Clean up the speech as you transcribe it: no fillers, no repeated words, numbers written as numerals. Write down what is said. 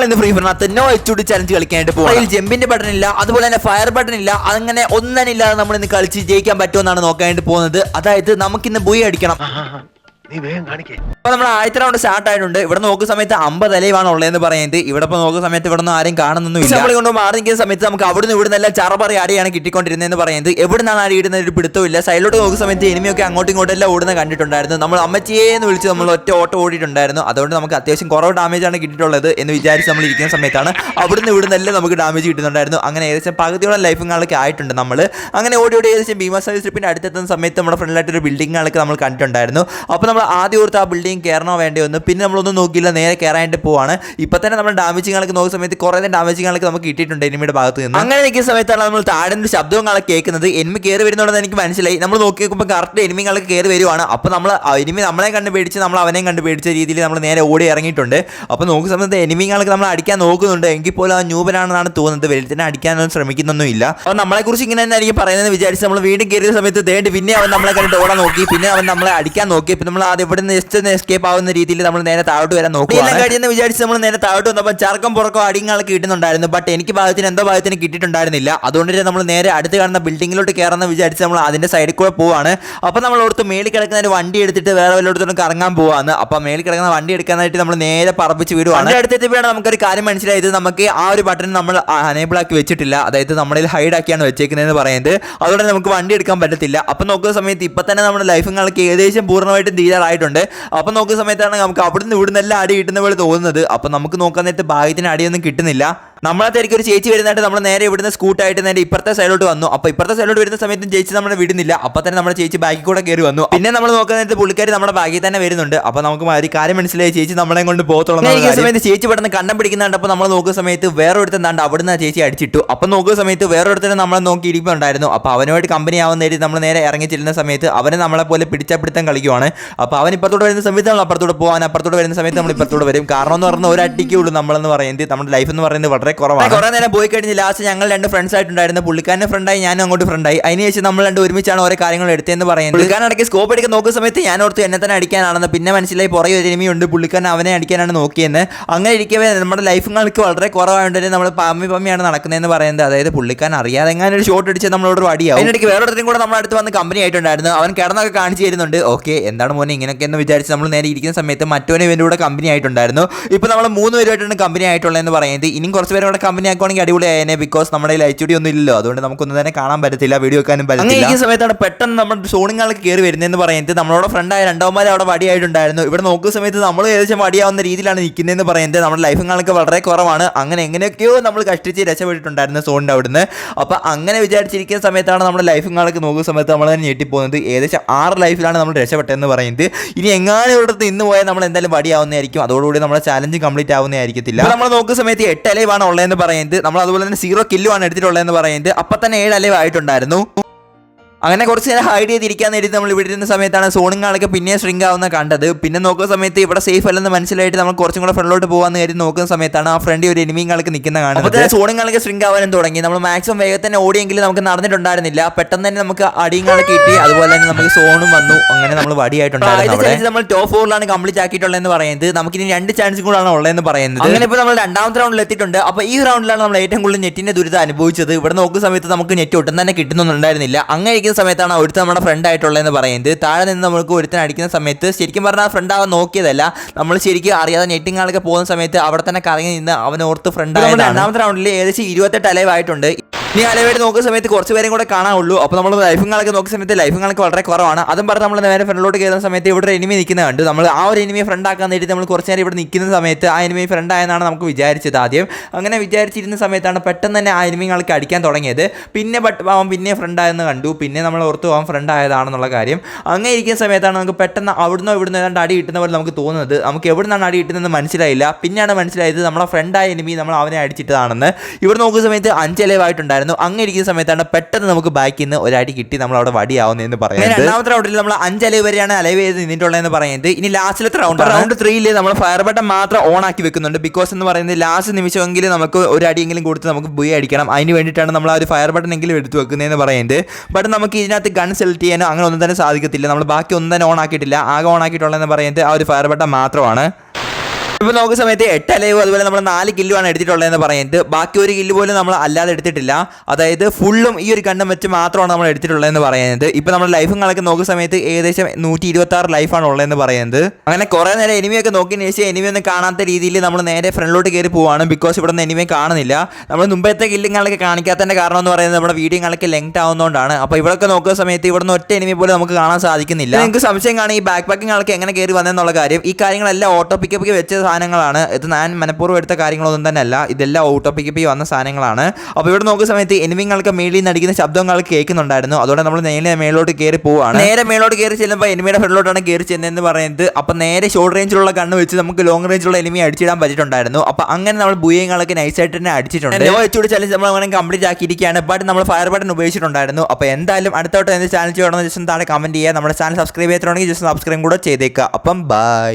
ഇന്ന് free ഫയറിനകത്ത് no H challenge കളിക്കാനായിട്ട് പോകും. ജമ്പിന്റെ ബട്ടൺ ഇല്ല, അതുപോലെ തന്നെ ഫയർ ബട്ടൺ ഇല്ല, അങ്ങനെ ഒന്നില്ലാതെ നമ്മൾ ഇന്ന് കളിച്ച് ജയിക്കാൻ പറ്റുമെന്നാണ് നോക്കാനായിട്ട് പോകുന്നത്. അതായത് നമുക്കിന്ന് ബുയി അടിക്കണം. അപ്പൊ നമ്മൾ ആദ്യത്തെ റൗണ്ട് സ്റ്റാർട്ട് ആയിട്ടുണ്ട്. ഇവിടെ നോക്കുന്ന സമയത്ത് 50 അലൈവാണ് ഉള്ളതെന്ന് പറയുന്നത്. ഇവിടെ ഇപ്പൊ നോക്കുന്ന സമയത്ത് ഇവിടെ നിന്ന് ആരും കാണുന്നൊന്നുമില്ല. നമ്മൾ കൊണ്ട് മാറി നിൽക്കുന്ന സമയത്ത് നമുക്ക് അവിടുന്ന് ഇവിടെ നല്ല ചറപറി അടിയാണ് കിട്ടിക്കൊണ്ടിരുന്നതെന്ന് പറയുന്നത്. എവിടെ നിന്നാണ് അടി ഇടുന്ന ഒരു പിടുത്തമില്ല. സൈഡിലോട്ട് നോക്കുന്ന സമയത്ത് എനിമിയൊക്കെ അങ്ങോട്ടും ഇങ്ങോട്ടും എല്ലാം ഓടുന്ന കണ്ടിട്ടുണ്ടായിരുന്നു. നമ്മൾ അമ്മച്ചിയെന്ന് വിളിച്ച് നമ്മൾ ഒറ്റ ഓട്ടം ഓടിയിട്ടുണ്ടായിരുന്നു. അതുകൊണ്ട് നമുക്ക് അത്യാവശ്യം കുറവ് ഡാമേജ് ആണ് കിട്ടിയിട്ടുള്ളത് എന്ന് വിചാരിച്ച് നമ്മൾ ഇരിക്കുന്ന സമയത്താണ് അവിടുന്ന് ഇവിടുന്ന് എല്ലാം നമുക്ക് ഡാമേജ് കിട്ടുന്നുണ്ടായിരുന്നു. അങ്ങനെ ഏകദേശം പകുതിയോളം ലൈഫുകളൊക്കെ ആയിട്ടുണ്ട്. നമ്മൾ അങ്ങനെ ഓടി ഏകദേശം ഭീമ സർവീസ് ട്രിപ്പിന്റെ അടുത്തെത്തുന്ന സമയത്ത് നമ്മുടെ ഫ്രണ്ടിലായിട്ടൊരു ബിൽഡിങ്ങുകളൊക്കെ നമ്മൾ കണ്ടിട്ടുണ്ടായിരുന്നു. അപ്പോൾ നമ്മൾ ആദ്യം ഓർത്ത് ആ ബിൽഡിംഗ് കയറണോ വേണ്ടി വന്നു. പിന്നെ നമ്മളൊന്നും നോക്കിയില്ല, നേരെ കയറാനായിട്ട് പോവാണ്. ഇപ്പം തന്നെ നമ്മൾ ഡാമേജിങ്ങളൊക്കെ നോക്കുന്ന സമയത്ത് കുറേ ഡാമേജിങ്ങളൊക്കെ നമുക്ക് കിട്ടിയിട്ടുണ്ട് എനിമിയുടെ ഭാഗത്ത് നിന്ന്. അങ്ങനെ നിൽക്കുന്ന സമയത്താണ് നമ്മൾ താഴെ നിന്ന് ശബ്ദങ്ങളൊക്കെ കേൾക്കുന്നത്. എനിമി കയറി വരുന്നുണ്ടെന്ന് എനിക്ക് മനസ്സിലായി. നമ്മൾ നോക്കി നോക്കുമ്പോൾ കറക്റ്റ് എനിമികളൊക്കെ കയറി വരുവാണ്. അപ്പോൾ നമ്മൾ എനിമി നമ്മളെ കണ്ട് പേടിച്ച് നമ്മൾ അവനെയും കണ്ട് പേടിച്ച രീതിയിൽ നമ്മൾ നേരെ ഓടി ഇറങ്ങിയിട്ടുണ്ട്. അപ്പോൾ നോക്കുന്ന സമയത്ത് എനിമികളൊക്കെ നമ്മൾ അടിക്കാൻ നോക്കുന്നുണ്ട്. എങ്കിൽ പോലും ആ ന്യൂബനാണെന്നാണ് തോന്നുന്നത്. വെളുത്തിനെ അടിക്കാനൊന്നും ശ്രമിക്കുന്നൊന്നുമില്ല. അപ്പോൾ നമ്മളെക്കുറിച്ച് ഇങ്ങനെ തന്നെ എനിക്ക് പറയുന്നത് വിചാരിച്ച് നമ്മൾ വീണ്ടും കയറിയ സമയത്ത് തേണ്ടി പിന്നെ അവൻ നമ്മളെ കണ്ടിട്ട് ഓടാൻ നോക്കി. പിന്നെ അവൻ നമ്മളെ അടിക്കാൻ നോക്കി. പിന്നെ നമ്മൾ ഇവിടെ നിന്ന് ജസ്റ്റ് എസ്കേപ്പ് ആവുന്ന രീതിയിൽ നമ്മൾ നേരെ താഴോട്ട് വരാൻ നോക്കി. എല്ലാം കഴിയെന്ന് വിചാരിച്ച് നമ്മൾ നേരെ താഴോട്ട് വന്നപ്പോൾ ചർക്കം പുറക്കോ അടിങ്ങളൊക്കെ കിട്ടുന്നുണ്ടായിരുന്നു. ബട്ട് എനിക്ക് എന്തോ ഭാഗത്തിന് കിട്ടിയിട്ടുണ്ടായിരുന്നില്ല. അതുകൊണ്ട് തന്നെ നമ്മൾ നേരെ അടുത്ത് കാണുന്ന ബിൽഡിങ്ങിലോട്ട് കയറാമെന്ന് വിചാരിച്ച് നമ്മൾ അതിന്റെ സൈഡിൽ കൂടെ പോവാണ്. അപ്പോൾ നമ്മൾ ഓർത്ത് മേളിൽ കിടക്കുന്ന ഒരു വണ്ടി എടുത്തിട്ട് വേറെ വല്ലയിടത്തോട്ട് കറങ്ങാൻ പോവാന്ന്. അപ്പോൾ മേളിൽ കിടക്കുന്ന വണ്ടി എടുക്കാനായിട്ട് നമ്മൾ നേരെ പറപ്പിച്ച് വിടുവാണ്. അടുത്തെത്തിയപ്പോഴാണ് നമുക്കൊരു കാര്യം മനസ്സിലായത്. നമുക്ക് ആ ഒരു ബട്ടൺ നമ്മൾ അനേബിൾ ആക്കി വെച്ചിട്ടില്ല. അതായത് നമ്മുടെ ഹൈഡ് ആക്കിയാണ് വെച്ചേക്കുന്നതെന്ന് പറയുന്നത്. അതുകൊണ്ട് നമുക്ക് വണ്ടി എടുക്കാൻ പറ്റത്തില്ല. അപ്പം നോക്കുന്ന സമയത്ത് ഇപ്പം തന്നെ നമ്മുടെ ലൈഫുകളൊക്കെ ഏകദേശം പൂർണ്ണമായിട്ടും തീരാറായിട്ടുണ്ട്. അപ്പം നോക്കുന്ന സമയത്താണ് നമുക്ക് അവിടുന്ന് ഇവിടുന്ന് എല്ലാം അടി കിട്ടുന്ന പോലെ തോന്നുന്നത്. അപ്പം നമുക്ക് നോക്കാൻ നേരത്തെ ഭാഗ്യത്തിന് അടിയൊന്നും കിട്ടുന്നില്ല. നമ്മളത്തേക്ക് ഒരു ചേച്ചി വരുന്നതായിട്ട് നമ്മൾ നേരെ ഇവിടുന്ന് സ്കൂട്ടായിട്ട് നേരെ ഇപ്പുറത്തെ സൈഡിലോട്ട് വന്നു. അപ്പോൾ ഇപ്പുറത്തെ സൈഡിലോട്ട് വരുന്ന സമയത്തും ചേച്ചി നമ്മളെ വിടുന്നില്ല. അപ്പോൾ തന്നെ നമ്മുടെ ചേച്ചി ബാക്കിൽ കൂടെ കയറി വന്നു. പിന്നെ നമ്മൾ നോക്കുന്ന നേരത്തെ പുള്ളിക്കാരി നമ്മുടെ ബാഗിൽ തന്നെ വരുന്നുണ്ട്. അപ്പോൾ നമുക്ക് ഒരു കാര്യം മനസ്സിലായി, ചേച്ചി നമ്മളെ കൊണ്ട് പോകത്തുള്ളൂ. ഈ സമയത്ത് ചേച്ചി പെട്ടെന്ന് കണ്ടം പിടിക്കുന്നുണ്ട്. അപ്പോൾ നമ്മൾ നോക്കുന്ന സമയത്ത് വേറെ ഒരുത്തണ്ടാണ്ട് അവിടുന്ന് ചേച്ചി അടിച്ചിട്ടു. അപ്പോൾ നോക്കുന്ന സമയത്ത് വേറെ ഒരുത്തന്നെ നമ്മളെ നോക്കി ഇരിക്കുന്നുണ്ടായിരുന്നു. അപ്പോൾ അവനുമായിട്ട് കമ്പനി ആവുന്ന രീതി നമ്മൾ നേരെ ഇറങ്ങി ചെല്ലുന്ന സമയത്ത് അവനെ നമ്മളെ പോലെ പിടിച്ചപ്പിടുത്തം കളിക്കുവാണ്. അപ്പോൾ അവൻ ഇപ്പുറത്തോട്ട് വരുന്ന സമയത്ത് നമ്മൾ അപ്പുറത്തോട്ട് പോകാൻ, അപ്പുറത്തോട്ട് വരുന്ന സമയത്ത് നമ്മൾ ഇപ്പുറത്തോട്ട് വരും. കാരണം എന്ന് പറഞ്ഞാൽ ഒരു അടിക്കേ ഉള്ളൂ നമ്മളെന്ന് പറയുന്നത്. നമ്മുടെ ലൈഫ് എന്ന് പറയുന്നത് വളരെ കുറവാണ്. കുറേ നേരം പോയി കഴിഞ്ഞ് ലാസ്റ്റ് ഞങ്ങൾ രണ്ട് ഫ്രണ്ട്സ് ആയിട്ടുണ്ടായിരുന്നു. പുള്ളിക്കാരൻ്റെ ഫ്രണ്ടായി, ഞാനും അങ്ങോട്ട് ഫ്രണ്ടായി. അതിനുശേഷം നമ്മൾ രണ്ട് ഒരുമിച്ചാണ് ഓരോ കാര്യങ്ങൾ എടുത്തതെന്ന് പറയുന്നത്. പുള്ളിക്കാരൻ ഇടയ്ക്ക് സ്കോപ്പ് എടുക്കാൻ നോക്കുന്ന സമയത്ത് ഞാൻ ഓർത്ത് എന്നെ തന്നെ അടിക്കാനാണെന്ന്. പിന്നെ മനസ്സിലായി പുറകെ ഒരു എനിമിയുണ്ട്, പുള്ളിക്കാരൻ അവനെ അടിക്കാനാണ് നോക്കിയെന്ന്. അങ്ങനെ ഇരിക്കവേ നമ്മുടെ ലൈഫുകൾക്ക് വളരെ കുറവായതുകൊണ്ട് നമ്മൾ പമ്മിയാണ് നടക്കുന്നതെന്ന് പറയുന്നത്. അതായത് പുള്ളിക്കാരൻ അറിയാതെ എങ്ങനെ ഒരു ഷോട്ട് അടിച്ച് നമ്മളോട് അടിയാവും. അതിനിടയ്ക്ക് വേറൊരുത്തരും കൂടെ നമ്മുടെ അടുത്ത് വന്ന് കമ്പനി ആയിട്ടുണ്ടായിരുന്നു. അവൻ കിടന്നൊക്കെ കാണിച്ചു തരുന്നുണ്ട്. ഓക്കെ, എന്താണ് മോനെ ഇങ്ങനെയൊക്കെ എന്ന് വിചാരിച്ച് നമ്മൾ നേരെ ഇരിക്കുന്ന സമയത്ത് മറ്റോനെ ഇവൻ്റെ കൂടെ കമ്പനി ആയിട്ടുണ്ടായിരുന്നു. ഇപ്പോൾ നമ്മൾ 3 പേരുമായിട്ടാണ് കമ്പനി ആയിട്ടുള്ളതെന്ന് പറയുന്നത്. ഇനിയും കുറച്ച് പേരും കൂടെ കമ്പനി ആക്കുവാണെങ്കിൽ അടിപൊളിയായേനെ. ബിക്കോസ് നമ്മുടെ എച്ച് ഡി ഒന്നും ഇല്ലല്ലോ, അതുകൊണ്ട് നമുക്കൊന്നും തന്നെ കാണാൻ പറ്റത്തില്ല, വീഡിയോ വെക്കാനും പറ്റില്ല. ഈ സമയത്താണ് പെട്ടെന്ന് നമ്മുടെ സോണിങ്ങൾക്ക് കയറി വരുന്നതെന്ന് പറയുന്നത്. നമ്മളോട് ഫ്രണ്ടായ രണ്ടാമന്മാർ അവിടെ വടിയായിട്ടുണ്ടായിരുന്നു. ഇവിടെ നോക്കുന്ന സമയത്ത് നമ്മൾ ഏകദേശം വടിയാവുന്ന രീതിയിലാണ് നിൽക്കുന്നതെന്ന് പറയുന്നത്. നമ്മുടെ ലൈഫുകളൊക്കെ വളരെ കുറവാണ്. അങ്ങനെ എങ്ങനെയൊക്കെയോ നമ്മൾ കഷ്ടിച്ച് രക്ഷപ്പെട്ടിട്ടുണ്ടായിരുന്നു സോണിൻ്റെ അവിടുന്ന്. അപ്പോൾ അങ്ങനെ വിചാരിച്ചിരിക്കുന്ന സമയത്താണ് നമ്മുടെ ലൈഫുകളൊക്കെ നോക്കുന്ന സമയത്ത് നമ്മൾ തന്നെ ഞെട്ടിപ്പോകുന്നത്. ഏകദേശം 6 ലൈഫിലാണ് നമ്മൾ രക്ഷപ്പെട്ടതെന്ന് പറയുന്നത്. ഇനി എങ്ങാനും ഇവിടുത്തെ ഇന്ന് പോയാൽ നമ്മൾ എന്തായാലും വടിയാവുന്നതായിരിക്കും. അതോടുകൂടി നമ്മുടെ ചാലഞ്ച് കംപ്ലീറ്റ് ആവുന്നതായിരിക്കത്തില്ല. നമ്മൾ നോക്കുന്ന സമയത്ത് 8 അലൈവാണ് ഉള്ളതെന്ന് പറയുന്നത്. നമ്മൾ അതുപോലെ തന്നെ 0 കില്ലുമാണ് എടുത്തിട്ടുള്ളതെന്ന് പറയുന്നത്. അപ്പം തന്നെ 7 അലൈവ് ആയിട്ടുണ്ടായിരുന്നു. അങ്ങനെ കുറച്ച് നേരം ഹൈഡ് ചെയ്തിരിക്കാൻ നേരിട്ട് നമ്മൾ ഇവിടെ ഇരുന്ന സമയത്താണ് സോണിങ്ങളൊക്കെ പിന്നെ സ്ട്രിങ്ക് ആവുന്ന കണ്ടത്. പിന്നെ നോക്കുന്ന സമയത്ത് ഇവിടെ സേഫ് അല്ലെന്ന് മനസ്സിലായിട്ട് നമ്മൾ കുറച്ചും കൂടെ ഫ്രണ്ടിലോട്ട് പോകാൻ നേരി നോക്കുന്ന സമയത്താണ് ആ ഫ്രണ്ട് ഒരു എനിമിങ്ങൾക്ക് നിൽക്കുന്ന കാണുന്നത്. സോണിങ്ങളൊക്കെ സ്ട്രിങ്ക് ആവാനും തുടങ്ങി. നമ്മൾ മാക്സിമം വേഗം തന്നെ ഓടിയെങ്കിലും നമുക്ക് നടന്നിട്ടുണ്ടായിരുന്നില്ല. പെട്ടെന്ന് തന്നെ നമുക്ക് അടിങ്ങളൊക്കെ കിട്ടി. അതുപോലെ തന്നെ നമുക്ക് സോണും വന്നു. അങ്ങനെ നമ്മൾ വടിയായിട്ടുണ്ടായിരുന്നു. നമ്മൾ ടോപ്പ് 4ലാണ് കംപ്ലീറ്റ് ആക്കിയിട്ടുള്ളതെന്ന് പറയുന്നത്. നമുക്ക് ഇനി 2 ചാൻസ് കൂടാണ് ഉള്ളതെന്ന് പറയുന്നത്. അങ്ങനെ ഇപ്പോൾ നമ്മൾ 2ാമത്തെ റൗണ്ടിൽ എത്തിയിട്ടുണ്ട്. അപ്പോൾ ഈ റൗണ്ടിലാണ് നമ്മൾ ഏറ്റവും കൂടുതൽ നെറ്റിന്റെ ദുരിതം അനുഭവിച്ചത്. ഇവിടെ നോക്കുന്ന സമയത്ത് നമുക്ക് നെറ്റ് ഒട്ടും തന്നെ കിട്ടുന്നുണ്ടായിരുന്നില്ല. അങ്ങനെ സമയത്താണ് ഒരുത്തൻ നമ്മുടെ ഫ്രണ്ട് ആയിട്ടുള്ളതെന്ന് പറയുന്നത്. താഴെ നിന്ന് നമുക്ക് ഒരുത്തൻ അടിക്കുന്ന സമയത്ത് ശരിക്കും പറഞ്ഞാൽ ഫ്രണ്ട് ആവാൻ നോക്കിയതല്ല. നമ്മൾ ശരിക്കും അറിയാതെ നെറ്റിങ്ങാളൊക്കെ പോകുന്ന സമയത്ത് അവിടെ തന്നെ കറങ്ങി നിന്ന് അവനോർത്ത് ഫ്രണ്ട് ആയത്. 2ാമത്തെ റൗണ്ടിൽ ഏകദേശം 28 അലൈവ് ആയിട്ടുണ്ട്. ഇനി അലൈവായിട്ട് നോക്കുന്ന സമയത്ത് കുറച്ച് പേരും കൂടെ കാണാനുള്ളൂ. അപ്പോൾ നമ്മൾ ലൈഫുകളൊക്കെ നോക്കുന്ന സമയത്ത് ലൈഫുകളൊക്കെ വളരെ കുറവാണ്. അതും പറഞ്ഞ് നമ്മൾ നേരെ ഫ്രണ്ടിലോട്ട് കയറുന്ന സമയത്ത് ഇവിടെ ഒരു എനിമി നിൽക്കുന്നത് കണ്ടു. നമ്മൾ ആ ഒരു എനിമിയെ ഫ്രണ്ട് ആക്കാൻ വേണ്ടി നമ്മൾ കുറച്ച് നേരം ഇവിടെ നിൽക്കുന്ന സമയത്ത് ആ എനിമി ഫ്രണ്ട് ആയെന്നാണ് നമുക്ക് വിചാരിച്ചത് ആദ്യം. അങ്ങനെ വിചാരിച്ചിരുന്ന സമയത്താണ് പെട്ടെന്ന് തന്നെ ആ എനിമികൾക്ക് അടിക്കാൻ തുടങ്ങിയത്. പിന്നെ അവൻ പിന്നെ ഫ്രണ്ട് ആയെന്ന് കണ്ടു. പിന്നെ നമ്മൾ ഓർത്തു അവൻ ഫ്രണ്ട് ആയതാണെന്നുള്ള കാര്യം. അങ്ങനെ ഇരിക്കുന്ന സമയത്താണ് നമുക്ക് പെട്ടെന്ന് അവിടുന്ന് ഇവിടുന്ന് ഏതാണ്ട് അടി കിട്ടുന്ന പോലെ നമുക്ക് തോന്നുന്നത്. നമുക്ക് എവിടെ നിന്നാണ് അടി കിട്ടുന്നതെന്ന് മനസ്സിലായില്ല. പിന്നെയാണ് മനസ്സിലായത് നമ്മളെ ഫ്രണ്ടായ എനിമി നമ്മൾ അവനെ അടിച്ചിട്ടതാണെന്ന്. ഇവിടെ നോക്കുന്ന സമയത്ത് 5 അലൈവ് ആയിട്ടുണ്ടായിരുന്നു. അങ്ങനെ ഇരിക്കുന്ന സമയത്താണ് പെട്ടെന്ന് നമുക്ക് ബാക്കിൽ നിന്ന് ഒരു അടി കിട്ടി നമ്മൾ അവിടെ വടിയാവുന്നതെന്ന് പറയുന്നത്. 2ാമത്തെ റൗണ്ടിൽ നമ്മൾ 5 അലൈവ് വരെയാണ് അലൈവ് ചെയ്ത് നിന്നിട്ടുള്ളതെന്ന് പറയുന്നത്. ഇനി ലാസ്റ്റിലത്തെ റൗണ്ട് 3ൽ നമ്മൾ ഫയർ ബട്ടൺ മാത്രം ഓൺ ആക്കി വെക്കുന്നുണ്ട്. ബിക്കോസ് എന്ന് പറയുന്നത് ലാസ്റ്റ് നിമിഷമെങ്കിലും നമുക്ക് ഒരു അടിയെങ്കിലും കൊടുത്ത് നമുക്ക് ബുയി അടിക്കണം. അതിന് വേണ്ടിയിട്ടാണ് നമ്മൾ ആ ഒരു ഫയർ ബട്ടൺ എങ്കിലും എടുത്ത് വെക്കുന്നതെന്ന് പറയുന്നത്. ബട്ട് നമുക്ക് ഇതിനകത്ത് ഗൺ സെലക്ട് ചെയ്യാനോ അങ്ങനെ ഒന്നും തന്നെ സാധിക്കത്തില്ല. നമ്മൾ ബാക്കി ഒന്നും തന്നെ ഓൺ ആക്കിയിട്ടില്ല. ആകെ ഓൺ ആക്കിയിട്ടുള്ളതെന്ന് പറയുന്നത് ആ ഒരു ഫയർ ബട്ടൺ മാത്രമാണ്. ഇപ്പൊ നോക്കുന്ന സമയത്ത് 8 അലൈവ് അതുപോലെ നമ്മൾ 4 കില്ലുമാണ് എടുത്തിട്ടുള്ളതെന്ന് പറയുന്നത്. ബാക്കി ഒരു കില്ല് പോലും നമ്മൾ അല്ലാതെ എടുത്തിട്ടില്ല. അതായത് ഫുള്ളും ഈ ഒരു കണ്ണം വെച്ച് മാത്രമാണ് നമ്മൾ എടുത്തിട്ടുള്ളതെന്ന് പറയുന്നത്. ഇപ്പൊ നമ്മൾ ലൈഫും കണക്ക് നോക്കുന്ന സമയത്ത് ഏകദേശം 126 ലൈഫാണ് ഉള്ളതെന്ന് പറയുന്നത്. അങ്ങനെ കുറെ നേരം എനിമിയൊക്കെ നോക്കിയതിന് ശേഷം എനിമി ഒന്നും കാണാത്ത രീതിയിൽ നമ്മൾ നേരെ ഫ്രണ്ടിലോട്ട് കയറി പോവാണ്. ബിക്കോസ് ഇവിടെ നിന്ന് എനിമയെ കാണുന്നില്ല. നമ്മൾ മുമ്പത്തെ കില്ലുകളൊക്കെ കാണിക്കാത്തതിന്റെ കാരണം എന്ന് പറയുന്നത് നമ്മുടെ വീഡിയോകളൊക്കെ ലെങ്ത് ആവുന്നതുകൊണ്ടാണ്. അപ്പോൾ ഇവിടെയൊക്കെ നോക്കുന്ന സമയത്ത് ഇവിടുന്ന് ഒറ്റ എനിമി പോലും നമുക്ക് കാണാൻ സാധിക്കുന്നില്ല. നിങ്ങൾക്ക് സംശയം കാണും ഈ ബാക്ക് പാക്കിങ്ങളൊക്കെ എങ്ങനെ കയറി വന്നെന്നുള്ള കാര്യം. ഈ കാര്യങ്ങളെല്ലാം ഓട്ടോ പിക്കപ്പ് വെച്ച സാധനങ്ങളാണ്. ഇത് ഞാൻ മനഃപൂർവ്വം എടുത്ത കാര്യങ്ങളൊന്നും തന്നെ അല്ല. ഇതെല്ലാം ഓട്ടോ പിക്കപ്പ് വന്ന സാധനങ്ങളാണ്. അപ്പോൾ ഇവിടെ നോക്കുന്ന സമയത്ത് എനിമിങ്ങൾക്ക് മേളിൽ നിന്ന് അടിക്കുന്ന ശബ്ദങ്ങൾക്ക് കേൾക്കുന്നുണ്ടായിരുന്നു. അതുകൊണ്ട് നമ്മൾ നേരെ മേലോട്ട് കയറി പോവാണ്. നേരെ മേലോട്ട് കയറി ചെല്ലുമ്പോൾ എനിമിയുടെ ഫ്രണ്ടിലോട്ടാണ് കയറി ചെന്നതെന്ന് പറയുന്നത്. അപ്പോൾ നേരെ ഷോർട്ട് റേഞ്ചിലുള്ള കണ്ണ് വെച്ച് നമുക്ക് ലോങ് റേഞ്ചിലുള്ള എനിമി അടിച്ചിടാൻ പറ്റിയിട്ടുണ്ടായിരുന്നു. അപ്പോൾ അങ്ങനെ നമ്മൾ ബുയങ്ങളൊക്കെ നൈസായിട്ട് തന്നെ അടിച്ചിട്ടുണ്ട്. ലോ എച്ച് ചലഞ്ച് നമ്മൾ അങ്ങനെ കംപ്ലീറ്റ് ആക്കിയിരിക്കുകയാണ്. ബട്ട് നമ്മൾ ഫയർ ബട്ടൺ ഉപയോഗിച്ചിട്ടുണ്ടായിരുന്നു. അപ്പോൾ എന്തായാലും അടുത്തോട്ട് എന്ത് ചാനൽ ചെയ്യണമെന്ന് ജസ്റ്റ് താഴെ കമന്റ് ചെയ്യുക. നമ്മുടെ ചാനൽ സബ്സ്ക്രൈബ് ചെയ്തിട്ടുണ്ടെങ്കിൽ ജസ്റ്റ് സബ്സ്ക്രൈബ് കൂടെ ചെയ്തേക്കുക. അപ്പം ബൈ.